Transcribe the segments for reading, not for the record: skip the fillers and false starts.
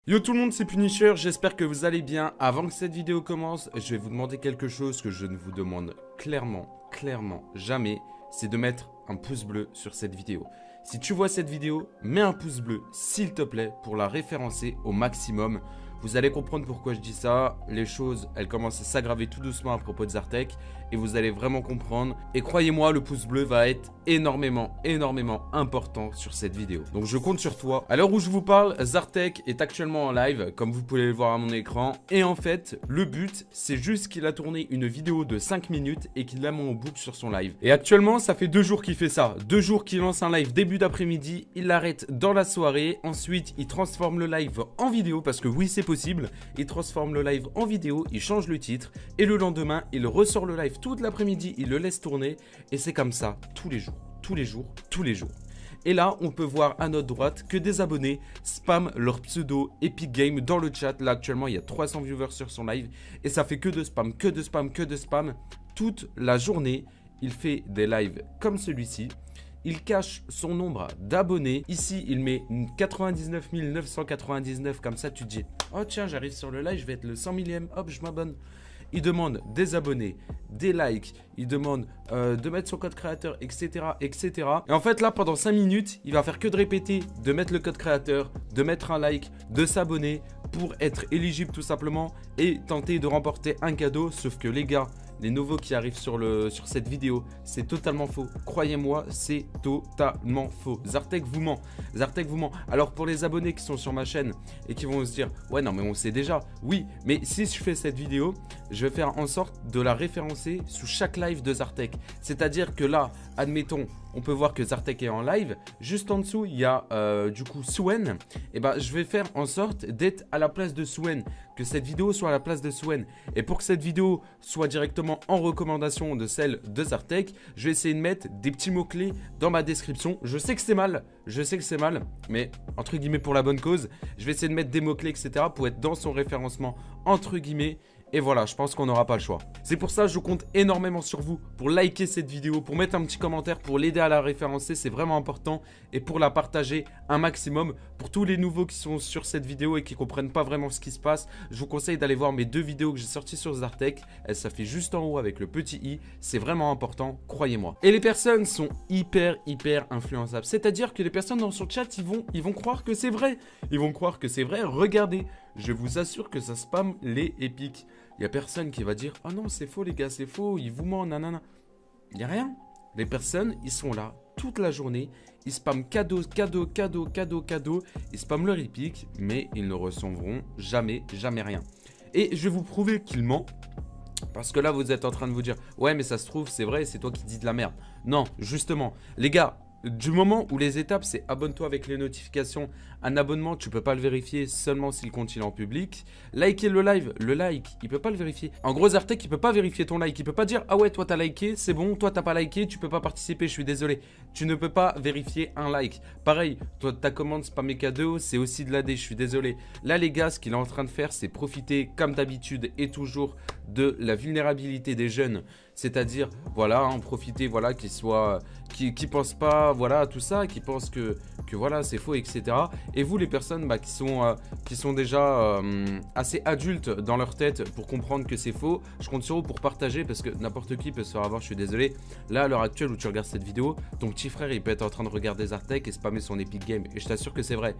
Yo tout le monde, c'est Punisher, j'espère que vous allez bien. Avant que cette vidéo commence, je vais vous demander quelque chose que je ne vous demande clairement jamais, c'est de mettre un pouce bleu sur cette vidéo. Si tu vois cette vidéo, mets un pouce bleu s'il te plaît pour la référencer au maximum. Vous allez comprendre pourquoi je dis ça, les choses elles commencent à s'aggraver tout doucement à propos de Zartek et vous allez vraiment comprendre. Et croyez-moi, le pouce bleu va être énormément important sur cette vidéo. Donc je compte sur toi. À l'heure où je vous parle, Zartek est actuellement en live, comme vous pouvez le voir à mon écran. Et en fait, le but, c'est juste qu'il a tourné une vidéo de 5 minutes et qu'il la met en boucle sur son live. Et actuellement, ça fait 2 jours qu'il fait ça. 2 jours qu'il lance un live début d'après-midi, il l'arrête dans la soirée. Ensuite, il transforme le live en vidéo, parce que oui, c'est possible. Il transforme le live en vidéo, il change le titre. Et le lendemain, il ressort le live toute l'après-midi, il le laisse tourner. Et c'est comme ça, tous les jours. Et là, on peut voir à notre droite que des abonnés spamment leur pseudo Epic Game dans le chat. Là, actuellement, il y a 300 viewers sur son live. Et ça fait que de spam. Toute la journée, il fait des lives comme celui-ci. Il cache son nombre d'abonnés. Ici, il met 99 999. Comme ça, tu te dis, oh tiens, j'arrive sur le live, je vais être le 100 millième. Hop, je m'abonne. Il demande des abonnés, des likes, il demande de mettre son code créateur, etc. Et en fait, là, pendant 5 minutes, il va faire que de répéter, de mettre le code créateur, de mettre un like, de s'abonner pour être éligible tout simplement et tenter de remporter un cadeau. Sauf que les gars, les nouveaux qui arrivent sur cette vidéo, c'est totalement faux. Croyez-moi, c'est totalement faux. Zartek vous ment. Alors pour les abonnés qui sont sur ma chaîne et qui vont se dire, ouais non mais on sait déjà. Oui, mais si je fais cette vidéo, je vais faire en sorte de la référencer sous chaque live de Zartek. C'est-à-dire que là, admettons, on peut voir que Zartek est en live. Juste en dessous, il y a du coup Souen. Et ben, je vais faire en sorte d'être à la place de Souen. Que cette vidéo soit à la place de Souen. Et pour que cette vidéo soit directement en recommandation de celle de Zartek, je vais essayer de mettre des petits mots-clés dans ma description. Je sais que c'est mal, mais entre guillemets pour la bonne cause. Je vais essayer de mettre des mots-clés, etc. pour être dans son référencement, entre guillemets. Et voilà, je pense qu'on n'aura pas le choix. C'est pour ça que je compte énormément sur vous pour liker cette vidéo, pour mettre un petit commentaire, pour l'aider à la référencer, c'est vraiment important. Et pour la partager un maximum. Pour tous les nouveaux qui sont sur cette vidéo et qui ne comprennent pas vraiment ce qui se passe, je vous conseille d'aller voir mes 2 vidéos que j'ai sorties sur Zartek. Elles s'affichent juste en haut avec le petit i. C'est vraiment important, croyez-moi. Et les personnes sont hyper influençables. C'est-à-dire que les personnes dans son chat, ils vont croire que c'est vrai. Regardez, je vous assure que ça spamme les épiques. Il n'y a personne qui va dire « Oh non, c'est faux les gars, c'est faux, ils vous mentent, nanana. » Il n'y a rien. Les personnes, ils sont là toute la journée. Ils spamment cadeaux. Ils spamment leur épique, mais ils ne recevront jamais rien. Et je vais vous prouver qu'ils mentent. Parce que là, vous êtes en train de vous dire « Ouais, mais ça se trouve, c'est vrai, c'est toi qui dis de la merde. » Non, justement, les gars, du moment où les étapes, c'est abonne-toi avec les notifications. Un abonnement, tu peux pas le vérifier seulement si le compte il est en public. Liker le live, le like, il peut pas le vérifier. En gros, Zartek, il peut pas vérifier ton like. Il peut pas dire, ah ouais, toi t'as liké, c'est bon, toi t'as pas liké, tu peux pas participer, je suis désolé. Tu ne peux pas vérifier un like. Pareil, toi ta commande spammer cadeau, c'est aussi de l'AD, je suis désolé. Là les gars, ce qu'il est en train de faire, c'est profiter comme d'habitude et toujours de la vulnérabilité des jeunes. C'est-à-dire, voilà, en profiter, voilà, qui pensent pas, voilà, à tout ça, qui pensent que voilà, c'est faux, etc. Et vous, les personnes qui sont déjà assez adultes dans leur tête pour comprendre que c'est faux, je compte sur vous pour partager parce que n'importe qui peut se faire avoir, je suis désolé. Là, à l'heure actuelle où tu regardes cette vidéo, ton petit frère, il peut être en train de regarder Zartek et spammer son Epic Game. Et je t'assure que c'est vrai.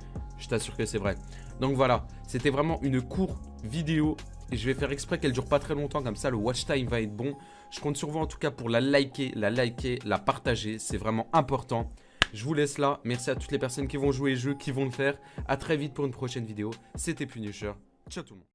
Donc voilà, c'était vraiment une courte vidéo. Et je vais faire exprès qu'elle dure pas très longtemps, comme ça le watch time va être bon. Je compte sur vous en tout cas pour la liker, la partager, c'est vraiment important. Je vous laisse là, merci à toutes les personnes qui vont jouer le jeu, qui vont le faire. A très vite pour une prochaine vidéo, c'était Punisher, ciao tout le monde.